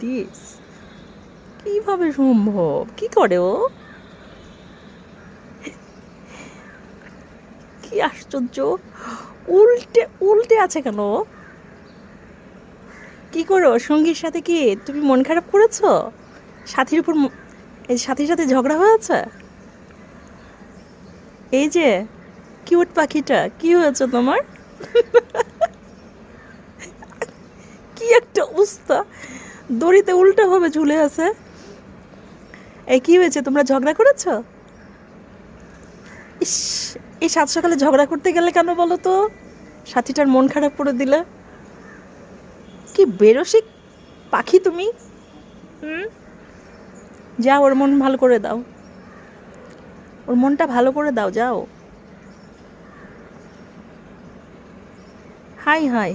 This কিভাবে সম্ভব? কি করে ও? কি আশ্চর্য! উল্টে উল্টে আছে কেন ও? কি করো সঙ্গীর সাথে? কি তুমি মন খারাপ করেছো? সাথীর উপর এই সাথীর সাথে ঝগড়া হয়েছে? এই যে কিউট পাখিটা, কি হয়েছে তোমার? কি একটা অবস্থা! দড়িতে উল্টো ভাবে ঝুলে আছে। এই কি হয়েছে, তোমরা ঝগড়া করেছো? ইস, এই সাত সকালে ঝগড়া করতে গেলে কেন বলো তো? সাথীটার মন খারাপ করে দিলে। কি বেরসিক পাখি তুমি! হুম, যাও ওর মন ভালো করে দাও, ওর মনটা ভালো করে দাও, যাও। High high.